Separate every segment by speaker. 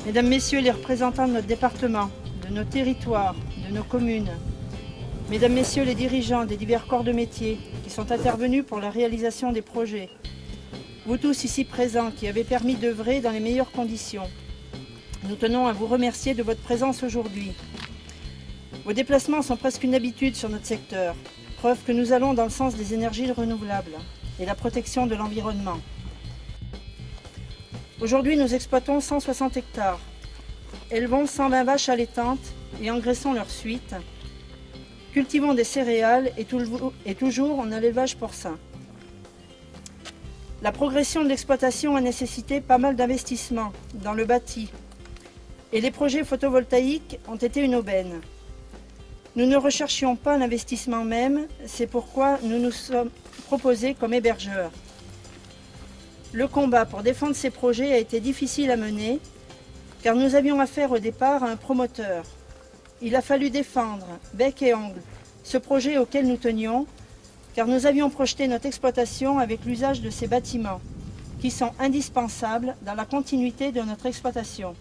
Speaker 1: Mesdames, Messieurs les représentants de notre département, de nos territoires, de nos communes, Mesdames, Messieurs les dirigeants des divers corps de métier qui sont intervenus pour la réalisation des projets, vous tous ici présents qui avez permis d'œuvrer dans les meilleures conditions, nous tenons à vous remercier de votre présence aujourd'hui. Vos déplacements sont presque une habitude sur notre secteur, preuve que nous allons dans le sens des énergies renouvelables et la protection de l'environnement. Aujourd'hui, nous exploitons 160 hectares, élevons 120 vaches allaitantes et engraissons leur suite, cultivons des céréales et toujours on a l'élevage porcin. La progression de l'exploitation a nécessité pas mal d'investissements dans le bâti et les projets photovoltaïques ont été une aubaine. Nous ne recherchions pas l'investissement même, c'est pourquoi nous nous sommes proposés comme hébergeurs. Le combat pour défendre ces projets a été difficile à mener, car nous avions affaire au départ à un promoteur. Il a fallu défendre, bec et ongle, ce projet auquel nous tenions, car nous avions projeté notre exploitation avec l'usage de ces bâtiments, qui sont indispensables dans la continuité de notre exploitation.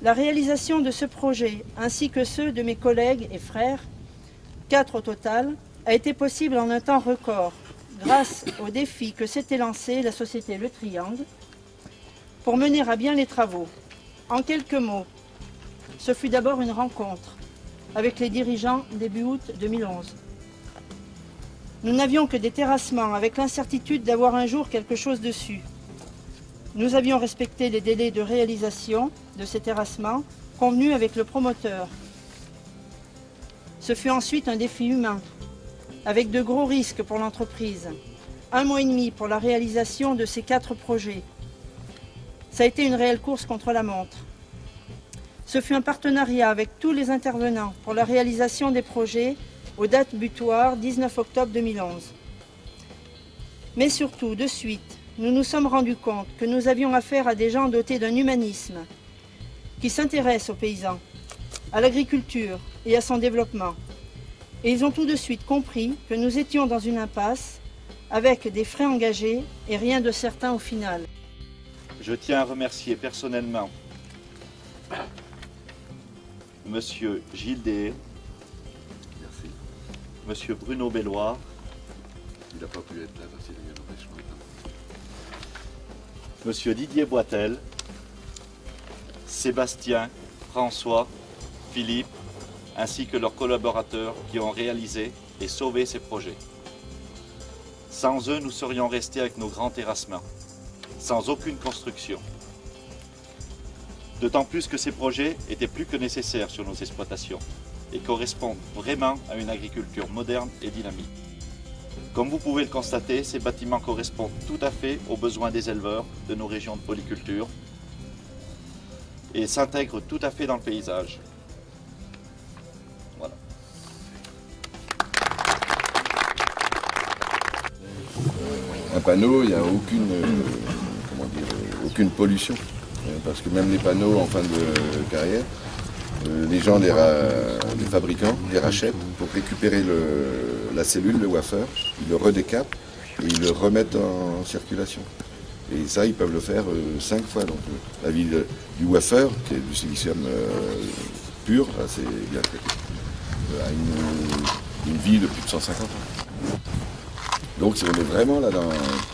Speaker 1: La réalisation de ce projet, ainsi que ceux de mes collègues et frères, 4 au total, a été possible en un temps record, grâce au défi que s'était lancé la société Le Triangle pour mener à bien les travaux. En quelques mots, ce fut d'abord une rencontre avec les dirigeants début août 2011. Nous n'avions que des terrassements avec l'incertitude d'avoir un jour quelque chose dessus. Nous avions respecté les délais de réalisation de ces terrassements convenus avec le promoteur. Ce fut ensuite un défi humain, avec de gros risques pour l'entreprise. 1 mois et demi pour la réalisation de ces 4 projets. Ça a été une réelle course contre la montre. Ce fut un partenariat avec tous les intervenants pour la réalisation des projets aux dates butoirs 19 octobre 2011. Mais surtout, de suite, nous nous sommes rendus compte que nous avions affaire à des gens dotés d'un humanisme qui s'intéressent aux paysans, à l'agriculture et à son développement. Et ils ont tout de suite compris que nous étions dans une impasse avec des frais engagés et rien de certain au final.
Speaker 2: Je tiens à remercier personnellement Monsieur Gilles Deshaies,
Speaker 3: merci.
Speaker 2: Monsieur Bruno Belloir,
Speaker 3: Il n'a pas pu être là parce qu'il y a un empêchement.
Speaker 2: Monsieur Didier Boitel, Sébastien, François, Philippe, ainsi que leurs collaborateurs qui ont réalisé et sauvé ces projets. Sans eux, nous serions restés avec nos grands terrassements, sans aucune construction. D'autant plus que ces projets étaient plus que nécessaires sur nos exploitations et correspondent vraiment à une agriculture moderne et dynamique. Comme vous pouvez le constater, ces bâtiments correspondent tout à fait aux besoins des éleveurs de nos régions de polyculture et s'intègrent tout à fait dans le paysage. Voilà.
Speaker 3: Un panneau, il n'y a aucune pollution. Parce que même les panneaux en fin de carrière, les gens, les fabricants, les rachètent pour récupérer la cellule, le wafer, ils le redécapent et ils le remettent en circulation. Et ça, ils peuvent le faire 5 fois. Donc la vie du wafer, qui est du silicium pur, c'est bien traité, a une vie de plus de 150 ans. Donc on est vraiment là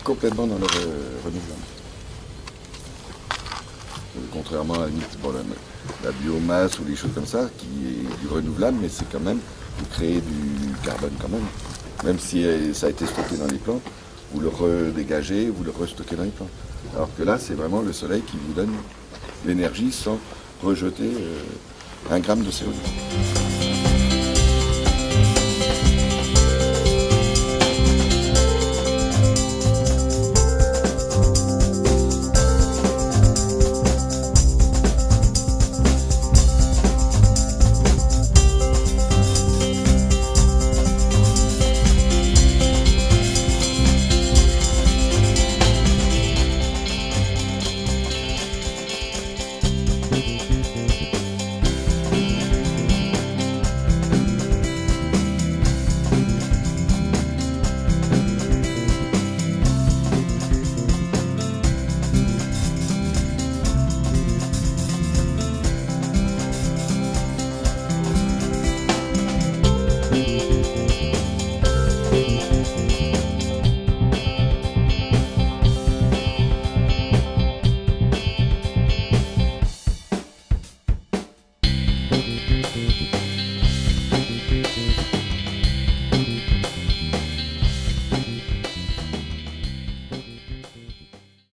Speaker 3: complètement dans le renouvelable. Contrairement à la limite, la biomasse ou des choses comme ça, qui est du renouvelable, mais c'est quand même, vous créez du carbone quand même si ça a été stocké dans les plantes, vous le redégagez, vous le restockez dans les plantes. Alors que là, c'est vraiment le soleil qui vous donne l'énergie sans rejeter 1 gramme de CO2.